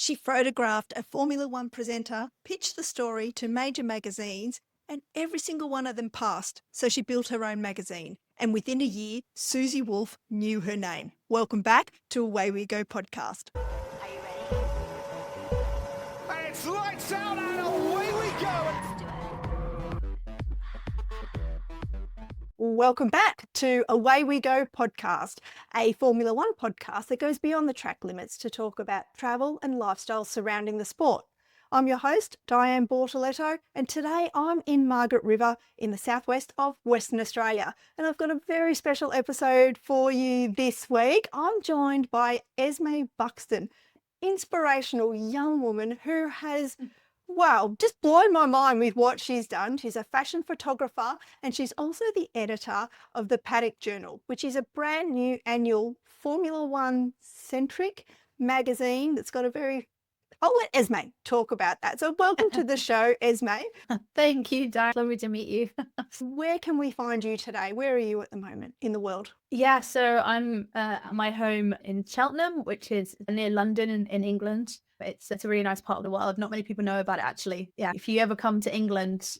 She photographed a Formula One presenter, pitched the story to major magazines, and every single one of them passed. So she built her own magazine. And within a year, Susie Wolf knew her name. Welcome back to Away We Go podcast. Are you ready? It's lights out and away we go. Let's do it. Welcome back to Away We Go podcast, a Formula One podcast that goes beyond the track limits to talk about travel and lifestyle surrounding the sport. I'm your host, Diane Bortoletto, and today I'm in Margaret River in the southwest of Western Australia. And I've got a very special episode for you this week. I'm joined by Esme Buxton, inspirational young woman who has, wow, just blown my mind with what she's done. She's a fashion photographer and she's also the editor of the Paddock Journal, which is a brand new annual Formula One centric magazine that's got a very... I'll let Esme talk about that. So welcome to the show, Esme. Thank you, Diane. Lovely to meet you. Where can we find you today? Where are you at the moment in the world? Yeah, so I'm at my home in Cheltenham, which is near London in England. It's a really nice part of the world. Not many people know about it, actually. Yeah, if you ever come to England,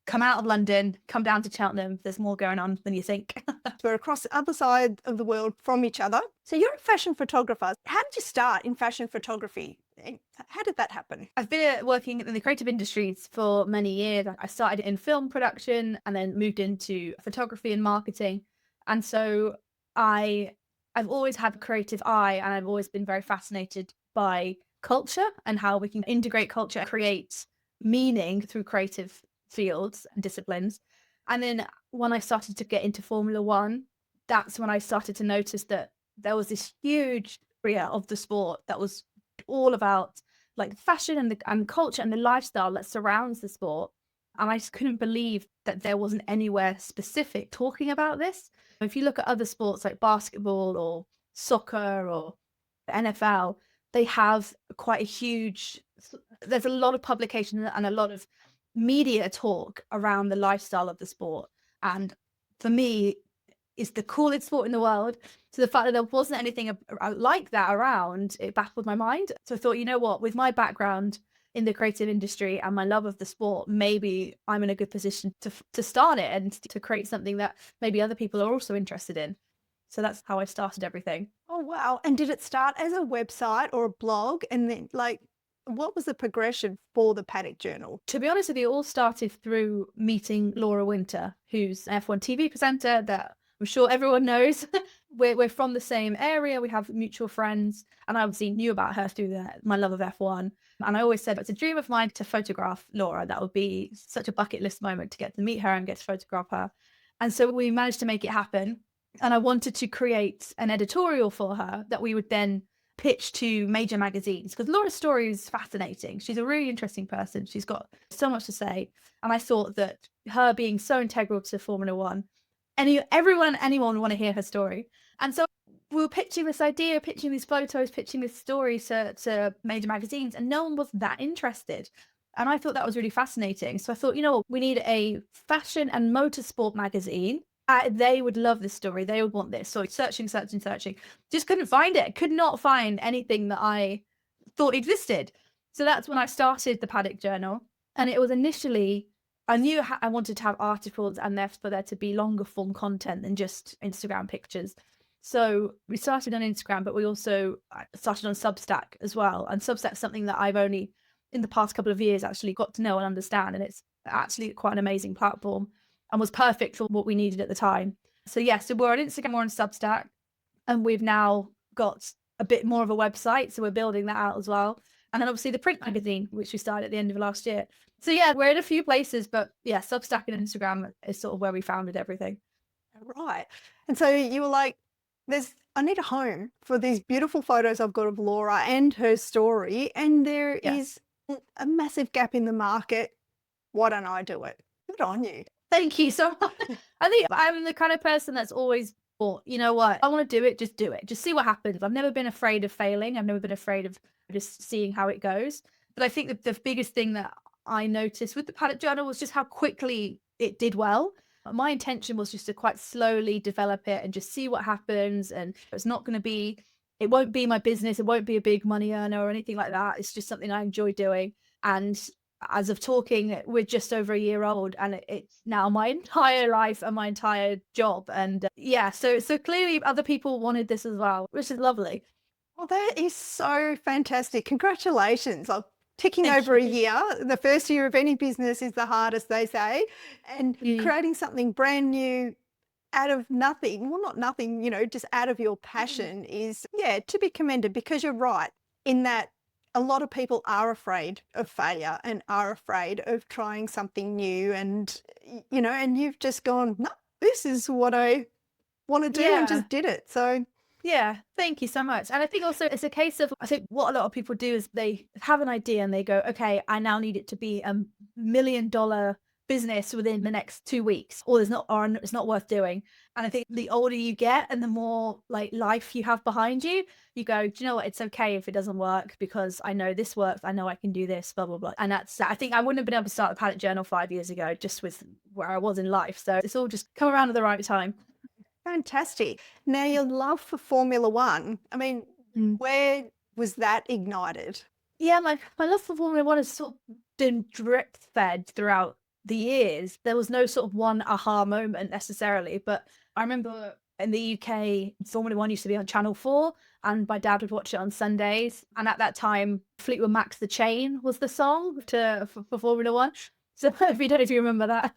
come out of London, come down to Cheltenham. There's more going on than you think. We're across the other side of the world from each other. So you're a fashion photographer. How did you start in fashion photography? How did that happen? I've been working in the creative industries for many years. I started in film production and then moved into photography and marketing. And so I've always had a creative eye, and I've always been very fascinated by culture and how we can integrate culture and create meaning through creative fields and disciplines. And then when I started to get into Formula One, that's when I started to notice that there was this huge area of the sport that was all about like fashion and culture and the lifestyle that surrounds the sport. And I just couldn't believe that there wasn't anywhere specific talking about this. If you look at other sports like basketball or soccer or the NFL, they have quite a huge, there's a lot of publication and a lot of media talk around the lifestyle of the sport. And for me, it's the coolest sport in the world. So the fact that there wasn't anything like that around, it baffled my mind. So I thought, you know what, with my background in the creative industry and my love of the sport, maybe I'm in a good position to start it and to create something that maybe other people are also interested in. So that's how I started everything. Oh, wow. And did it start as a website or a blog? And then what was the progression for the Paddock Journal? To be honest with you, it all started through meeting Laura Winter, who's an F1 TV presenter that I'm sure everyone knows. We're from the same area. We have mutual friends. And I obviously knew about her through my love of F1. And I always said it's a dream of mine to photograph Laura. That would be such a bucket list moment to get to meet her and get to photograph her. And so we managed to make it happen. And I wanted to create an editorial for her that we would then pitch to major magazines, because Laura's story is fascinating. She's a really interesting person. She's got so much to say. And I thought that her being so integral to Formula One, anyone want to hear her story. And so we were pitching this idea, pitching these photos, pitching this story to major magazines, and no one was that interested. And I thought that was really fascinating. So I thought, you know what, we need a fashion and motorsport magazine. They would love this story. They would want this. So searching. Just couldn't find it. Could not find anything that I thought existed. So that's when I started the Paddock Journal. And it was initially, I knew I wanted to have articles and for there to be longer form content than just Instagram pictures. So we started on Instagram, but we also started on Substack as well. And Substack's something that I've only in the past couple of years actually got to know and understand. And it's actually quite an amazing platform and was perfect for what we needed at the time. So yeah, so we're on Instagram, we're on Substack, and we've now got a bit more of a website. So we're building that out as well. And then obviously the print magazine, which we started at the end of last year. So yeah, we're in a few places, but yeah, Substack and Instagram is sort of where we founded everything. Right. And so you were like, I need a home for these beautiful photos I've got of Laura and her story. And there is a massive gap in the market. Why don't I do it? Good on you. Thank you so much. I think I'm the kind of person that's always thought, you know what, I want to do it, just do it. Just see what happens. I've never been afraid of failing. I've never been afraid of just seeing how it goes. But I think that the biggest thing that I noticed with the Paddock Journal was just how quickly it did well. My intention was just to quite slowly develop it and just see what happens. And it's not going to be it won't be my business, it won't be a big money earner or anything like that. It's just something I enjoy doing. And as of talking, we're just over a year old, and it's now my entire life and my entire job. And yeah, so clearly other people wanted this as well, which is lovely. Well, that is so fantastic. Congratulations. Like, ticking Thank over a you. year. The first year of any business is the hardest, they say. And creating something brand new out of nothing, well, not nothing, just out of your passion is, yeah, to be commended, because you're right in that a lot of people are afraid of failure and are afraid of trying something new. And, and you've just gone, no, this is what I want to do, and Yeah. just did it. So, Yeah, thank you so much. And I think also it's a case of, I think what a lot of people do is they have an idea and they go, okay, I now need it to be $1 million business within the next 2 weeks, or it's not worth doing. And I think the older you get and the more like life you have behind you, you go, do you know what? It's okay if it doesn't work, because I know this works. I know I can do this, blah, blah, blah. And I think I wouldn't have been able to start the Paddock Journal 5 years ago, just with where I was in life. So it's all just come around at the right time. fantastic. Now, your love for Formula One, I mean, Mm. where was that ignited? Yeah, my love for Formula One has sort of been drip fed throughout the years. There was no sort of one aha moment necessarily, but I remember in the UK, Formula One used to be on Channel 4, and my dad would watch it on Sundays. And at that time, Fleetwood Mac's The Chain was the song for Formula One. So if you don't know if you remember that.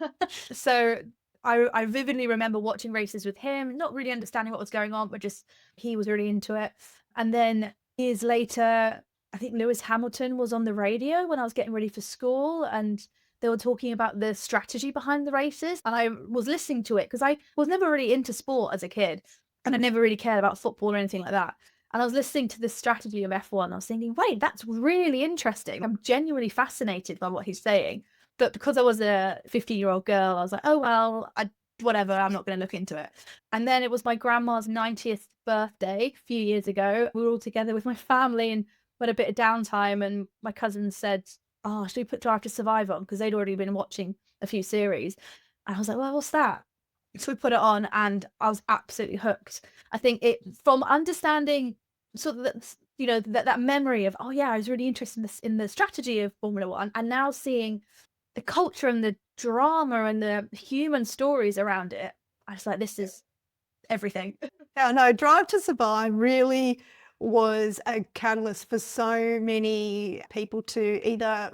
So I vividly remember watching races with him, not really understanding what was going on, but just he was really into it. And then years later, I think Lewis Hamilton was on the radio when I was getting ready for school, and they were talking about the strategy behind the races. And I was listening to it because I was never really into sport as a kid, and I never really cared about football or anything like that. And I was listening to the strategy of F1. I was thinking, wait, that's really interesting. I'm genuinely fascinated by what he's saying. But because I was a 15-year-old girl, I was like, oh, well, whatever, I'm not going to look into it. And then it was my grandma's 90th birthday a few years ago. We were all together with my family and we had a bit of downtime, and my cousin said, oh, should we put Drive to Survive on? Because they'd already been watching a few series. And I was like, well, what's that? So we put it on and I was absolutely hooked. I think it, from understanding sort of that, that memory of, oh yeah, I was really interested in the strategy of Formula One, and now seeing the culture and the drama and the human stories around it, I was like, this is everything. Yeah, no, Drive to Survive really was a catalyst for so many people to either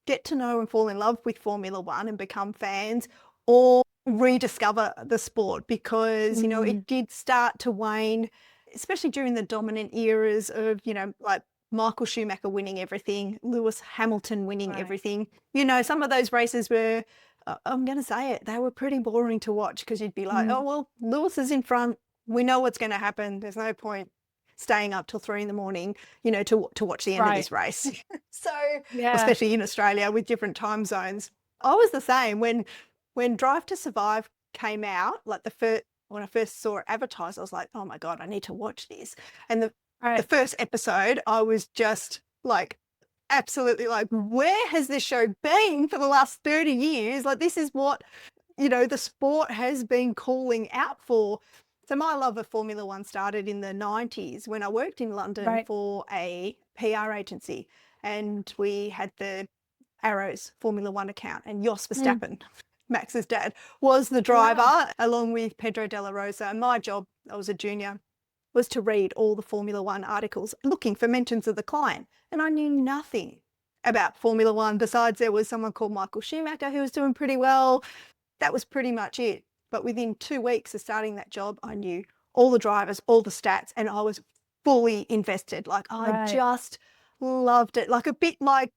get to know and fall in love with Formula One and become fans, or rediscover the sport, because, it did start to wane, especially during the dominant eras of, like Michael Schumacher winning everything, Lewis Hamilton winning Right. everything. Some of those races were, I'm going to say it, they were pretty boring to watch, because you'd be like, oh, well, Lewis is in front. We know what's going to happen. There's no point staying up till 3 a.m, to watch the end of this race. So, Yeah. especially in Australia with different time zones. I was the same when Drive to Survive came out, like when I first saw it advertised, I was like, oh my God, I need to watch this. And the first episode, I was just like, absolutely like, where has this show been for the last 30 years? Like, this is what, the sport has been calling out for. So my love of Formula One started in the 90s when I worked in London for a PR agency, and we had the Arrows Formula One account, and Jos Verstappen, Max's dad, was the driver along with Pedro de la Rosa. And my job, I was a junior, was to read all the Formula One articles looking for mentions of the client. And I knew nothing about Formula One besides there was someone called Michael Schumacher who was doing pretty well. That was pretty much it. But within 2 weeks of starting that job, I knew all the drivers, all the stats, and I was fully invested. Like, I just loved it. Like, a bit like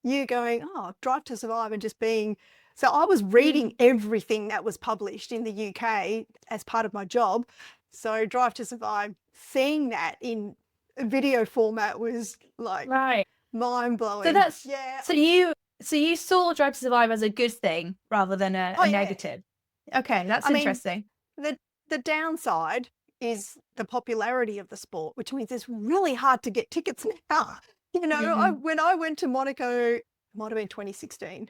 you going, oh, Drive to Survive, and just being... So I was reading everything that was published in the UK as part of my job. So Drive to Survive, seeing that in video format was like mind blowing. So you saw Drive to Survive as a good thing rather than a negative. Okay, that's interesting. The downside is the popularity of the sport, which means it's really hard to get tickets now. When I went to Monaco, it might have been 2016.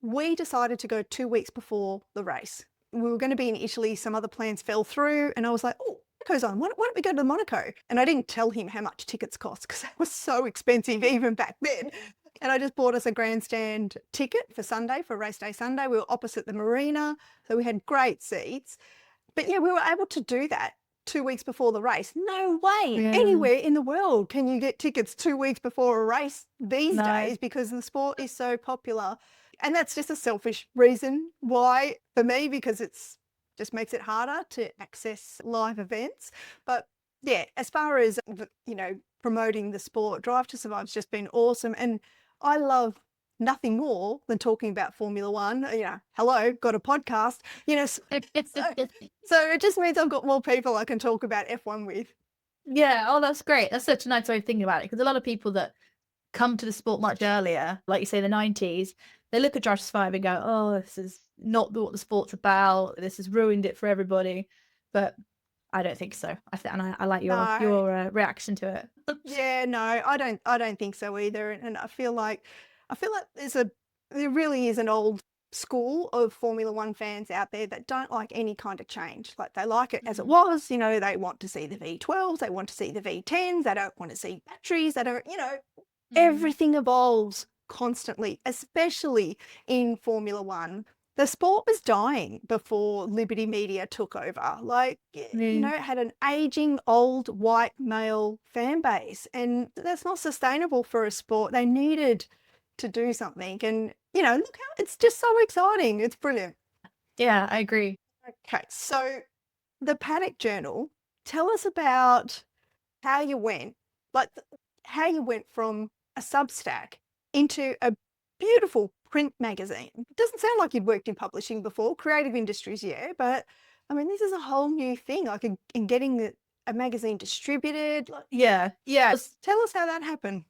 We decided to go 2 weeks before the race. We were going to be in Italy. Some other plans fell through, and I was like, oh, Monaco's on. Why don't we go to Monaco? And I didn't tell him how much tickets cost because they were so expensive even back then. And I just bought us a grandstand ticket for Sunday, for race day Sunday. We were opposite the marina, so we had great seats. But yeah, we were able to do that 2 weeks before the race. No way Yeah. anywhere in the world can you get tickets 2 weeks before a race these No. days because the sport is so popular. And that's just a selfish reason why for me, because it's just makes it harder to access live events. But yeah, as far as, promoting the sport, Drive to Survive's just been awesome. And I love nothing more than talking about Formula One. Hello, got a podcast, so it just means I've got more people I can talk about F1 with. Yeah, oh, that's great. That's such a nice way of thinking about it, because a lot of people that come to the sport much earlier, like you say, the 90s, they look at Drive to Survive and go, oh, this is not what the sport's about. This has ruined it for everybody. But I don't think so. I like No. your reaction to it. Yeah, no, I don't think so either. And I feel like there really is an old school of Formula One fans out there that don't like any kind of change. Like they like it as it was, they want to see the V12s, they want to see the V10s, they don't want to see batteries, they don't, everything evolves constantly, especially in Formula One. The sport was dying before Liberty Media took over. Like, it had an aging old white male fan base, and that's not sustainable for a sport. They needed to do something, and look how it's just so exciting. It's brilliant. Yeah, I agree. Okay, so the Paddock Journal, tell us about how you went, how you went from a Substack into a beautiful print magazine. It doesn't sound like you'd worked in publishing before, creative industries, yeah, but I mean, this is a whole new thing, like in getting a magazine distributed. Yeah. Tell us how that happened.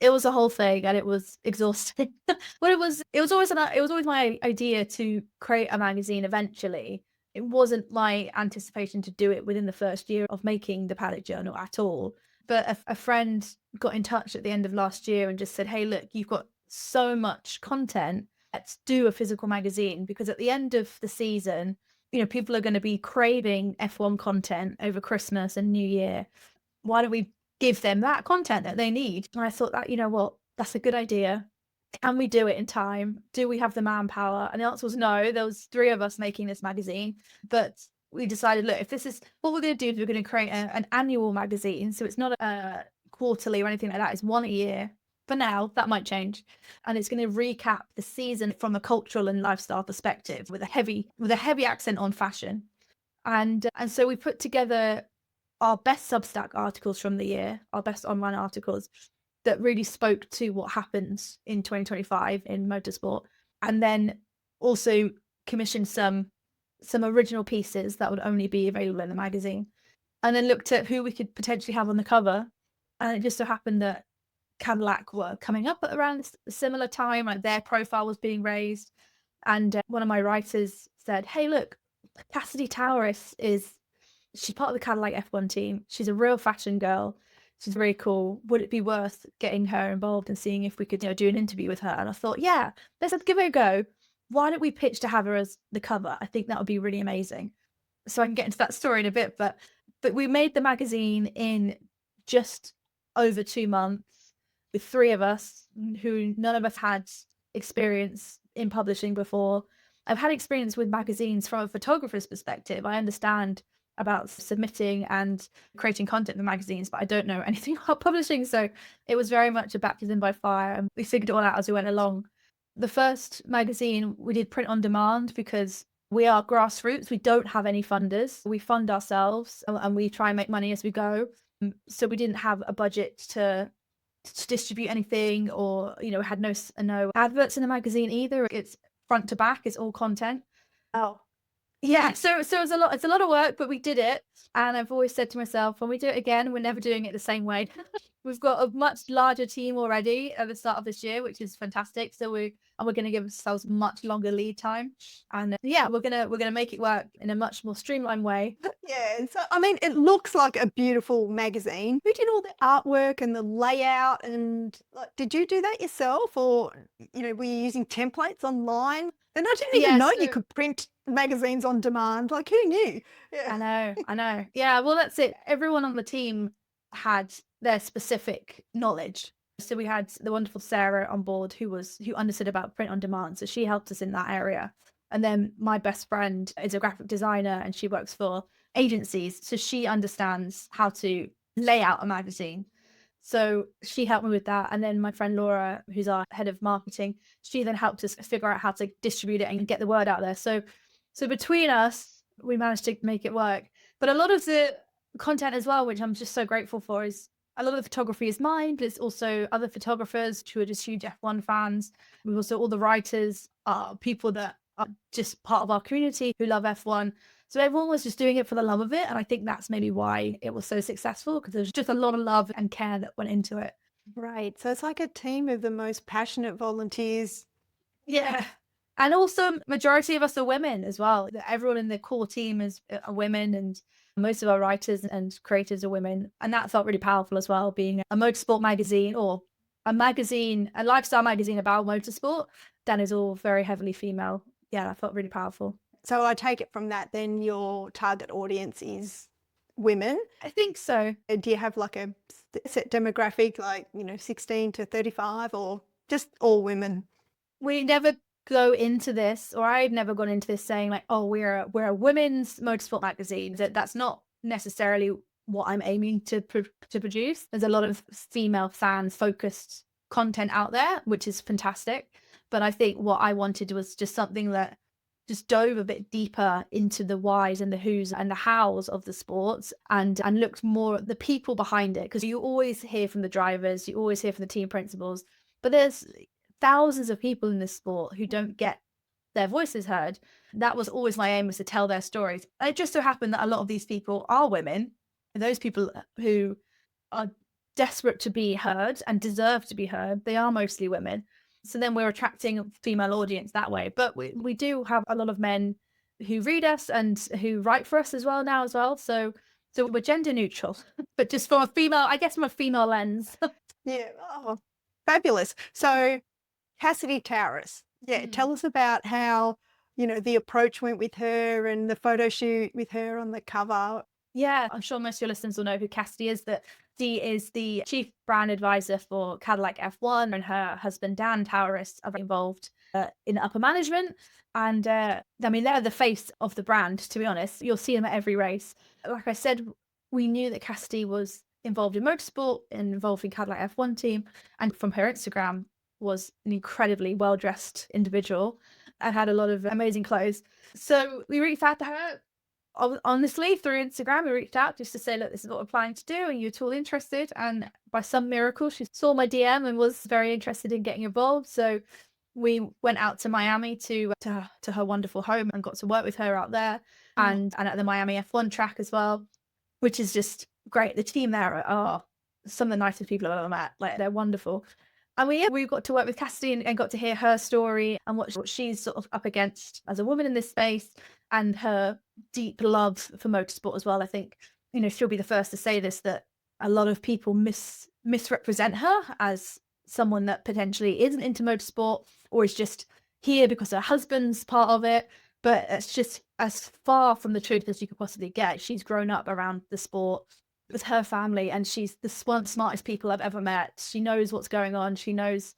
It was a whole thing, and it was exhausting. But it was always my idea to create a magazine eventually. It wasn't my anticipation to do it within the first year of making the Paddock Journal at all. But a friend got in touch at the end of last year and just said, hey, look, you've got so much content. Let's do a physical magazine, because at the end of the season, people are going to be craving F1 content over Christmas and New Year. Why don't we give them that content that they need? And I thought that, what, that's a good idea. Can we do it in time? Do we have the manpower? And the answer was no. There was 3 of us making this magazine, but we decided, look, if this is what we're going to do, is we're going to create an annual magazine. So it's not a quarterly or anything like that. It's one a year. For now, that might change. And it's going to recap the season from a cultural and lifestyle perspective with a heavy accent on fashion. And so we put together our best Substack articles from the year, our best online articles that really spoke to what happens in 2025 in motorsport, and then also commissioned some original pieces that would only be available in the magazine, and then looked at who we could potentially have on the cover. And it just so happened that Cadillac were coming up at around a similar time, like their profile was being raised. And one of my writers said, hey, look, Cassidy Towris she's part of the Cadillac F1 team. She's a real fashion girl. She's very cool. Would it be worth getting her involved and seeing if we could, do an interview with her? And I thought, yeah, let's give it a go. Why don't we pitch to have her as the cover? I think that would be really amazing. So I can get into that story in a bit, but we made the magazine in just over 2 months with 3 of us, who none of us had experience in publishing before. I've had experience with magazines from a photographer's perspective. I understand about submitting and creating content for magazines, but I don't know anything about publishing. So it was very much a baptism by fire, and we figured it all out as we went along. The first magazine we did print on demand because we are grassroots. We don't have any funders. We fund ourselves and we try and make money as we go. So we didn't have a budget to distribute anything, or had no adverts in the magazine either. It's front to back, it's all content. Oh, yeah, so it's a lot of work, but we did it. And I've always said to myself, when we do it again, we're never doing it the same way. We've got a much larger team already at the start of this year, which is fantastic. So we're going to give ourselves much longer lead time, and yeah, we're gonna make it work in a much more streamlined way. Yeah, and so I mean, it looks like a beautiful magazine. Who did all the artwork and the layout? And like, did you do that yourself, or were you using templates online? And I didn't even Yeah, know you so could print magazines on demand. Like, who knew? Yeah. I know. Yeah, well, that's it. Everyone on the team had their specific knowledge. So we had the wonderful Sarah on board who understood about print on demand. So she helped us in that area. And then my best friend is a graphic designer and she works for agencies. So she understands how to lay out a magazine. So she helped me with that. And then my friend Laura, who's our head of marketing, she then helped us figure out how to distribute it and get the word out there. So between us, we managed to make it work. But a lot of the content as well, which I'm just so grateful for, is a lot of the photography is mine, but it's also other photographers who are just huge F1 fans. We've also all the writers are people that are just part of our community who love F1. So everyone was just doing it for the love of it. And I think that's maybe why it was so successful, because there's just a lot of love and care that went into it. Right. So it's like a team of the most passionate volunteers. Yeah. And also majority of us are women as well. Everyone in the core team are women, and most of our writers and creators are women. And that felt really powerful as well, being a motorsport magazine or a lifestyle magazine about motorsport that is all very heavily female. Yeah, that felt really powerful. So I take it from that, then your target audience is women. I think so. Do you have like a set demographic, like, 16 to 35, or just all women? We never go into this, or I've never gone into this saying like, oh, we're a women's motorsport magazine. That's not necessarily what I'm aiming to produce. There's a lot of female fan focused content out there, which is fantastic. But I think what I wanted was just something that just dove a bit deeper into the whys and the whos and the hows of the sports, and looked more at the people behind it, because you always hear from the drivers, you always hear from the team principals, but there's thousands of people in this sport who don't get their voices heard. That was always my aim, was to tell their stories. And it just so happened that a lot of these people are women, and those people who are desperate to be heard and deserve to be heard, they are mostly women. So then we're attracting a female audience that way. But we do have a lot of men who read us and who write for us as well now as well. So we're gender neutral, but just from a female lens. Yeah. Oh, fabulous. So Cassidy Towers. Yeah. Tell us about how, the approach went with her and the photo shoot with her on the cover. Yeah, I'm sure most of your listeners will know who Cassidy is, that she is the chief brand advisor for Cadillac F1, and her husband, Dan Towers, are involved in upper management. And I mean, they're the face of the brand, to be honest. You'll see them at every race. Like I said, we knew that Cassidy was involved in motorsport and involved in Cadillac F1 team. And from her Instagram, was an incredibly well-dressed individual and had a lot of amazing clothes. So we reached out to her. Honestly, through Instagram, we reached out just to say, look, this is what we're planning to do. Are you at all interested? And by some miracle, she saw my DM and was very interested in getting involved. So we went out to Miami to her wonderful home and got to work with her out there, and at the Miami F1 track as well, which is just great. The team there are some of the nicest people I've ever met. Like, they're wonderful. And we got to work with Cassidy and got to hear her story and what she's sort of up against as a woman in this space, and her deep love for motorsport as well. I think, she'll be the first to say this, that a lot of people misrepresent her as someone that potentially isn't into motorsport or is just here because her husband's part of it. But it's just as far from the truth as you could possibly get. She's grown up around the sport with her family, and she's the smartest people I've ever met. She knows what's going on. She knows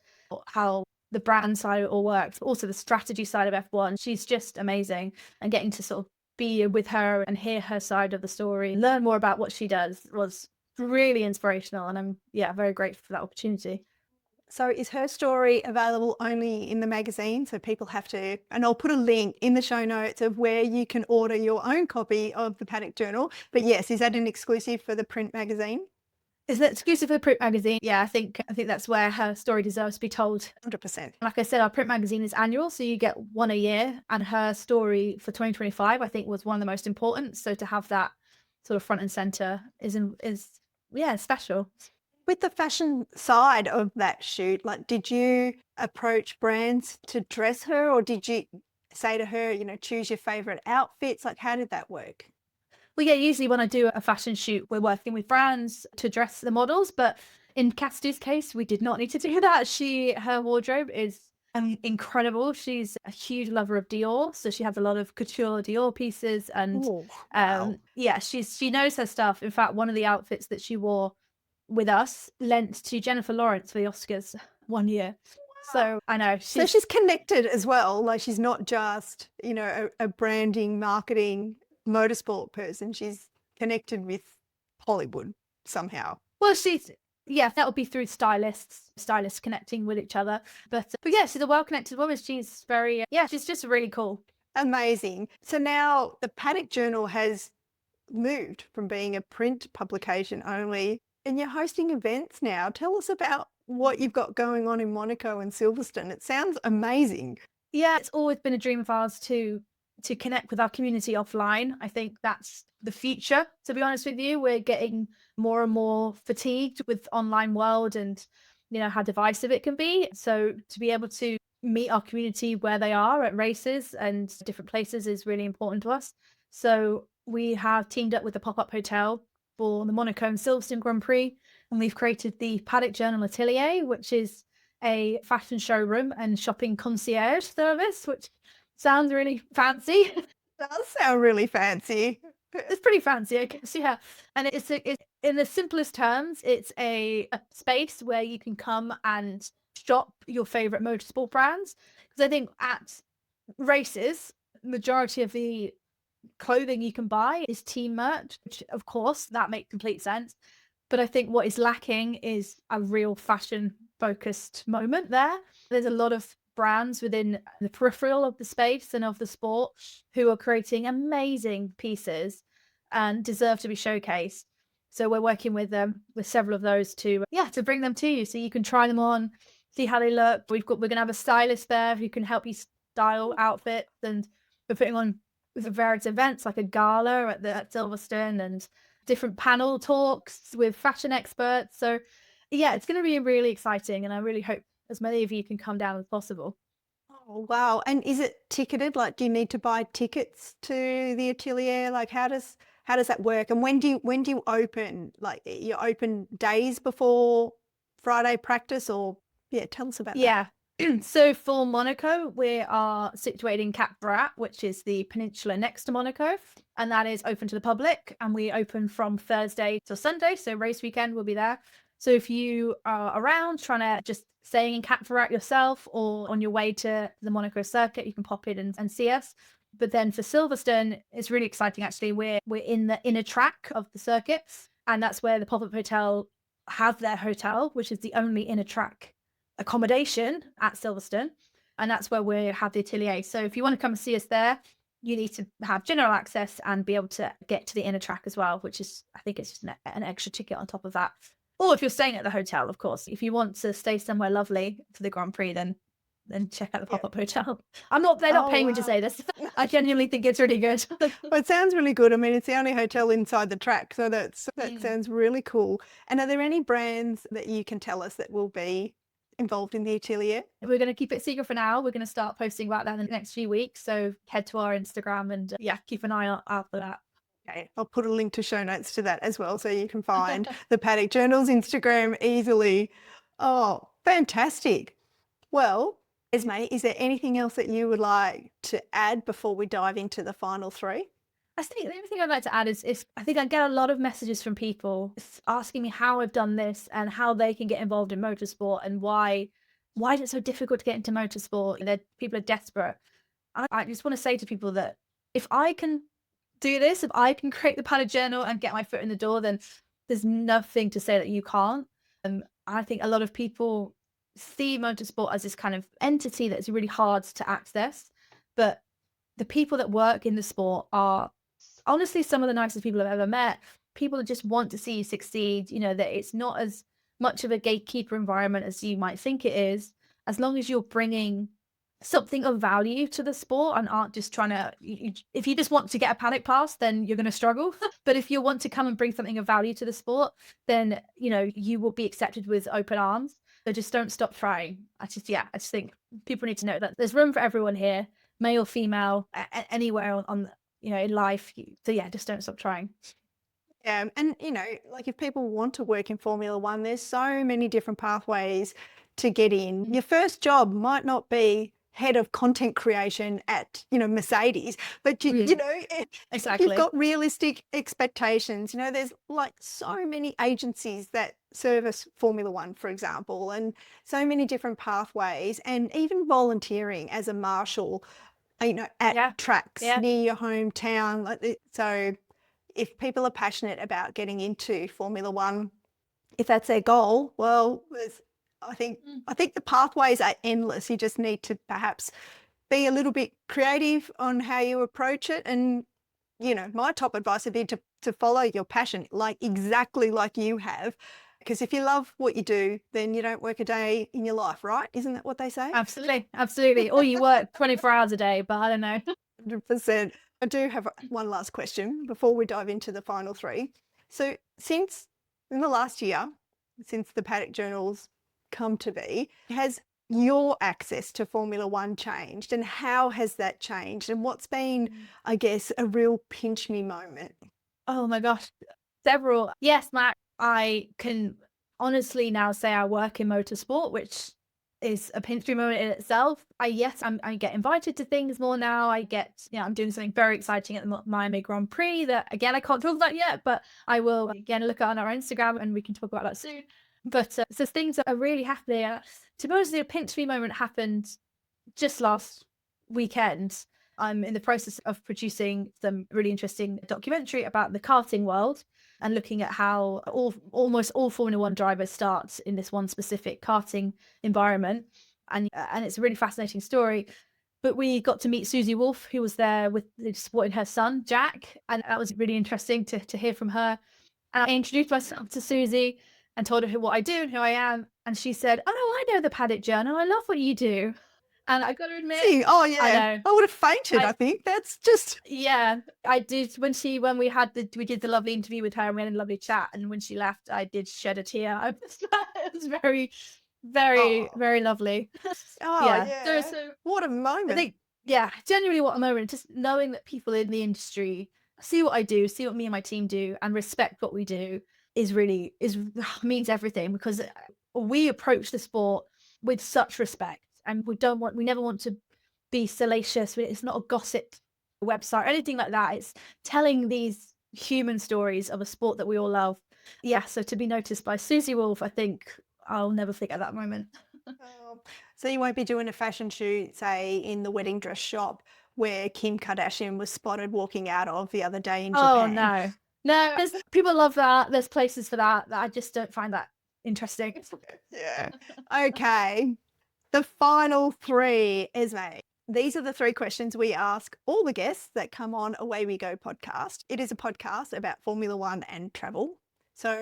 how the brand side of it all works, but also the strategy side of F1. She's just amazing, and getting to sort of be with her and hear her side of the story, learn more about what she does, was really inspirational. And I'm very grateful for that opportunity. So is her story available only in the magazine? So people have to, and I'll put a link in the show notes of where you can order your own copy of the Paddock Journal. But yes, is that an exclusive for the print magazine? Is that exclusive for the print magazine? Yeah, I think that's where her story deserves to be told. 100%. Like I said, our print magazine is annual, so you get one a year. And her story for 2025, I think, was one of the most important. So to have that sort of front and center is special. With the fashion side of that shoot, like, did you approach brands to dress her, or did you say to her, choose your favorite outfits? Like, how did that work? Well, yeah, usually when I do a fashion shoot, we're working with brands to dress the models, but in Cassidy's case, we did not need to do that. Her wardrobe is incredible. She's a huge lover of Dior, so she has a lot of couture Dior pieces, and Oh, wow. yeah, she knows her stuff. In fact, one of the outfits that she wore with us lent to Jennifer Lawrence for the Oscars one year. So I know So she's connected as well. Like, she's not just, a branding, marketing, motorsport person. She's connected with Hollywood somehow. well, yeah, that would be through stylists connecting with each other. But yeah, she's a well-connected woman. She's very, yeah, she's just really cool. Amazing. So now the Paddock Journal has moved from being a print publication only, and you're hosting events now. Tell us about what you've got going on in Monaco and Silverstone. It sounds amazing. Yeah, it's always been a dream of ours to connect with our community offline. I think that's the future, to be honest with you. We're getting more and more fatigued with online world and how divisive it can be. So to be able to meet our community where they are at races and different places is really important to us. So we have teamed up with the pop-up hotel for the Monaco and Silverstone Grand Prix, and we've created the Paddock Journal Atelier, which is a fashion showroom and shopping concierge service, which sounds really fancy. Does sound really fancy. It's pretty fancy, I guess, yeah. And it's in the simplest terms, it's a space where you can come and shop your favorite motorsport brands. Because I think at races, majority of the clothing you can buy is team merch, which of course that makes complete sense. But I think what is lacking is a real fashion focused moment there. There's a lot of brands within the peripheral of the space and of the sport who are creating amazing pieces and deserve to be showcased. So we're working with several of those to bring them to you so you can try them on, see how they look. We're gonna have a stylist there who can help you style outfits, and we're putting on various events like a gala at Silverstone and different panel talks with fashion experts. So yeah, it's going to be really exciting, and I really hope as many of you can come down as possible. Oh, wow. And is it ticketed? Like, do you need to buy tickets to the atelier? Like, how does that work? And when do you open? Like, you open days before Friday practice, or yeah, tell us about that. Yeah. So for Monaco, we are situated in Cap Ferrat, which is the peninsula next to Monaco, and that is open to the public. And we open from Thursday till Sunday, so race weekend we'll be there. So if you are around trying to just staying in Cap Ferrat yourself or on your way to the Monaco circuit, you can pop in and see us. But then for Silverstone, it's really exciting actually. We're in the inner track of the circuit, and that's where the pop-up hotel have their hotel, which is the only inner track accommodation at Silverstone, and that's where we have the atelier. So if you want to come and see us there, you need to have general access and be able to get to the inner track as well, which is, I think it's just an extra ticket on top of that. Or if you're staying at the hotel, of course. If you want to stay somewhere lovely for the Grand Prix, then check out the pop-up hotel. They're not paying me to say this. I genuinely think it's really good. Well, it sounds really good. I mean, it's the only hotel inside the track, so that Mm. sounds really cool. And are there any brands that you can tell us that will be involved in the atelier? We're going to keep it secret for now. We're going to start posting about that in the next few weeks. So head to our Instagram and keep an eye out for that. Okay, I'll put a link to show notes to that as well, so you can find the Paddock Journal's Instagram easily. Oh, fantastic. Well, Esme, is there anything else that you would like to add before we dive into the final three? I think the only thing I'd like to add is I think I get a lot of messages from people asking me how I've done this and how they can get involved in motorsport and why is it so difficult to get into motorsport? People are desperate. I just want to say to people that if I can do this, if I can create the Paddock Journal and get my foot in the door, then there's nothing to say that you can't. And I think a lot of people see motorsport as this kind of entity that's really hard to access, but the people that work in the sport are honestly some of the nicest people I've ever met. People that just want to see you succeed, that it's not as much of a gatekeeper environment as you might think it is. As long as you're bringing something of value to the sport and aren't just trying to, if you just want to get a paddock pass, then you're going to struggle. But if you want to come and bring something of value to the sport, then, you will be accepted with open arms. So just don't stop trying. I just think people need to know that there's room for everyone here, male, female, anywhere on in life. So yeah, just don't stop trying. Yeah, and like if people want to work in Formula One, there's so many different pathways to get in. Your first job might not be head of content creation at Mercedes, but if Exactly. you've got realistic expectations, there's like so many agencies that service Formula One, for example, and so many different pathways, and even volunteering as a marshal, at tracks Yeah. near your hometown. So if people are passionate about getting into Formula One, if that's their goal, well, I think the pathways are endless. You just need to perhaps be a little bit creative on how you approach it. And, my top advice would be to follow your passion, exactly like you have. Because if you love what you do, then you don't work a day in your life, right? Isn't that what they say? Absolutely. Or you work 24 hours a day, but I don't know. 100%. I do have one last question before we dive into the final three. So since in the last year, since the Paddock Journal's come to be, has your access to Formula One changed, and how has that changed, and what's been, I guess, a real pinch me moment? Oh my gosh, several. Yes, Matt, I can honestly now say I work in motorsport, which is a pinch me moment in itself. I get invited to things more now. I'm doing something very exciting at the Miami Grand Prix that, again, I can't talk about yet, but I will, again, look on our Instagram and we can talk about that soon. But so things are really happening. To be honest, the pinch me moment happened just last weekend. I'm in the process of producing some really interesting documentary about the karting world and looking at how almost all Formula One drivers start in this one specific karting environment. And it's a really fascinating story. But we got to meet Susie Wolf, who was there with supporting her son, Jack. And that was really interesting to hear from her. And I introduced myself to Susie and told her what I do and who I am. And she said, "Oh, I know the Paddock Journal. I love what you do." And I got to admit, Oh yeah, I would have fainted. I think that's just I did when we did the lovely interview with her and we had a lovely chat. And when she left, I did shed a tear. It was very, very, very lovely. yeah. So What a I moment. think, genuinely what a moment. Just knowing that people in the industry see what I do, see what me and my team do, and respect what we do means everything, because we approach the sport with such respect, and we never want to be salacious. It's not a gossip website or anything like that. It's telling these human stories of a sport that we all love. So to be noticed by Susie Wolf, I think I'll never forget that moment. So you won't be doing a fashion shoot, say, in the wedding dress shop where Kim Kardashian was spotted walking out of the other day in Japan? Oh no, there's people love that. There's places for that. I just don't find that interesting. Yeah. Okay. The final three, Esme. These are the three questions we ask all the guests that come on Away We Go podcast. It is a podcast about Formula One and travel. So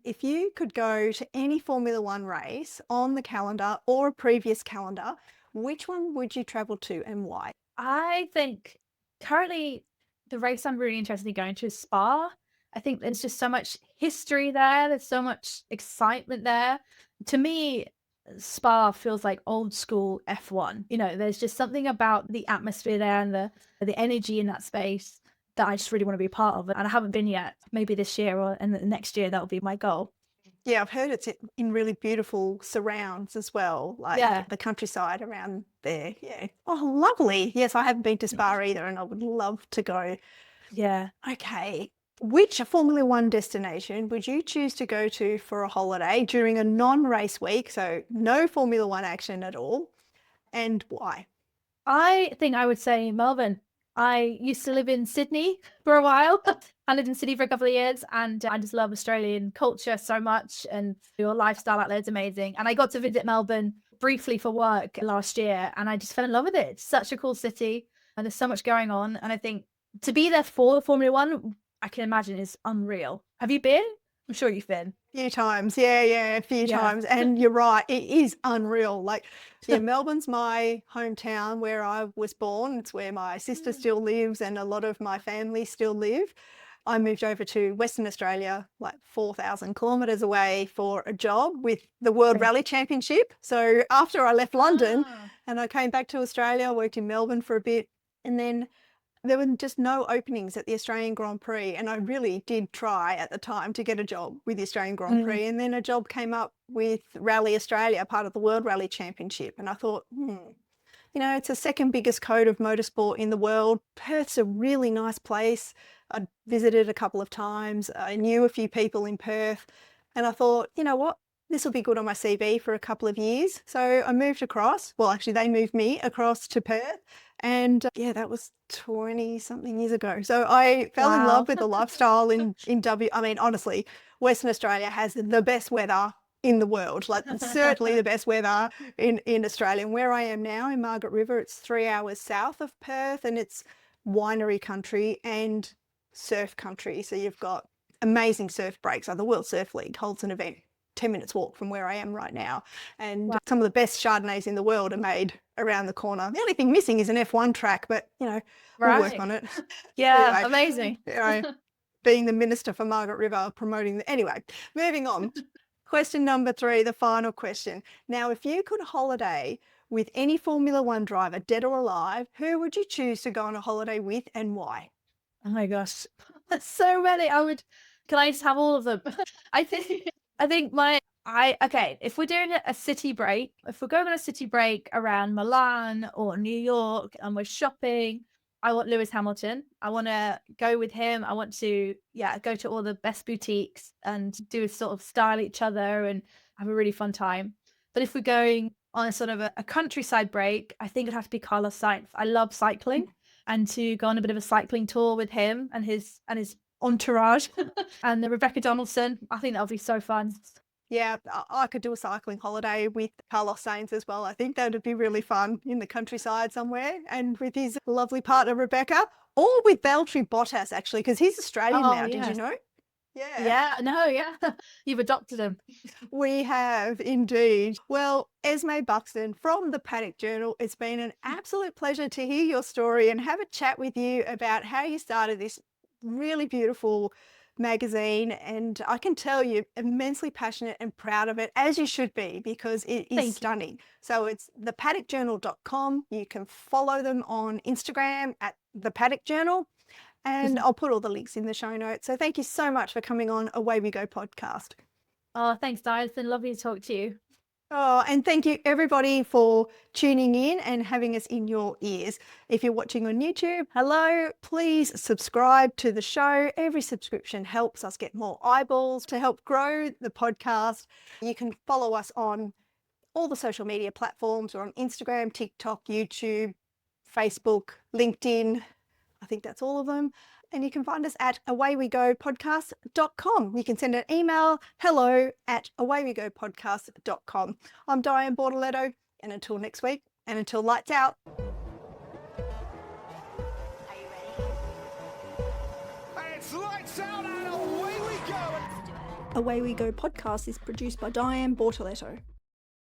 if you could go to any Formula One race on the calendar or a previous calendar, which one would you travel to and why? I think currently the race I'm really interested in going to is Spa. I think there's just so much history there. There's so much excitement there. To me, Spa feels like old school F1. There's just something about the atmosphere there and the energy in that space that I just really want to be a part of. And I haven't been yet. Maybe this year or the next year, that'll be my goal. Yeah, I've heard it's in really beautiful surrounds as well, like the countryside around there. Yeah. Oh, lovely. Yes, I haven't been to Spa either, and I would love to go. Yeah. Okay. Which Formula One destination would you choose to go to for a holiday during a non-race week, so no Formula One action at all, and why? I think I would say Melbourne. I used to live in Sydney for a while. I lived in Sydney for a couple of years, and I just love Australian culture so much, and your lifestyle out there is amazing. And I got to visit Melbourne briefly for work last year, and I just fell in love with it. It's such a cool city, and there's so much going on. And I think to be there for Formula One, I can imagine is unreal. Have you been? I'm sure you've been. Few times, a few Yeah. times, and you're right, it is unreal. Like, yeah, Melbourne's my hometown where I was born. It's where my sister still lives and a lot of my family still live. I moved over to Western Australia, like 4,000 kilometres away for a job with the World Okay. Rally Championship. So after I left London Ah. and I came back to Australia, I worked in Melbourne for a bit, and then there were just no openings at the Australian Grand Prix, and I really did try at the time to get a job with the Australian Grand Mm. Prix, and then a job came up with Rally Australia, part of the World Rally Championship, and I thought, it's the second biggest code of motorsport in the world. Perth's a really nice place. I'd visited a couple of times. I knew a few people in Perth, and I thought, you know what? This will be good on my CV for a couple of years. So I moved across. Well, actually, they moved me across to Perth. And that was 20 something years ago. So I fell in Wow. love with the lifestyle in I mean, honestly, Western Australia has the best weather in the world, like certainly the best weather in Australia. And where I am now in Margaret River, it's 3 hours south of Perth, and it's winery country and surf country. So you've got amazing surf breaks. Like the World Surf League holds an event 10 minutes walk from where I am right now. And Wow. some of the best Chardonnays in the world are made around the corner. The only thing missing is an F1 track, but we'll work Right. on it. Yeah, Anyway, amazing. being the minister for Margaret River, promoting anyway, moving on. Question number 3, the final question. Now, if you could holiday with any Formula One driver, dead or alive, who would you choose to go on a holiday with and why? Oh my gosh. That's so many. Can I just have all of them? I think okay, if we're doing a city break, if we're going on a city break around Milan or New York and we're shopping, I want Lewis Hamilton. I want to go with him. I want to, go to all the best boutiques and do a sort of style each other and have a really fun time. But if we're going on a sort of a countryside break, I think it'd have to be Carlos Sainz. I love cycling, and to go on a bit of a cycling tour with him and his entourage and the Rebecca Donaldson. I think that would be so fun. Yeah, I could do a cycling holiday with Carlos Sainz as well. I think that would be really fun in the countryside somewhere, and with his lovely partner Rebecca, or with Valtteri Bottas actually, because he's Australian Oh, now. Did you yes. know? Yeah, no, yeah. You've adopted him. We have indeed. Well, Esme Buxton from the Paddock Journal, it's been an absolute pleasure to hear your story and have a chat with you about how you started this really beautiful magazine. And I can tell you're immensely passionate and proud of it, as you should be, because it is Thank you. stunning. So it's thepaddockjournal.com. You can follow them on Instagram at the Paddock Journal. And I'll put all the links in the show notes. So thank you so much for coming on Away We Go podcast. Oh, thanks, Di. It's been lovely to talk to you. Oh, and thank you everybody for tuning in and having us in your ears. If you're watching on YouTube, hello, please subscribe to the show. Every subscription helps us get more eyeballs to help grow the podcast. You can follow us on all the social media platforms. We're on Instagram, TikTok, YouTube, Facebook, LinkedIn. I think that's all of them. And you can find us at awaywegopodcast.com. You can send an email, hello@awaywegopodcast.com. I'm Diane Bortoletto, and until next week, and until lights out. Are you ready? It's lights out and away we go. Away We Go podcast is produced by Diane Bortoletto.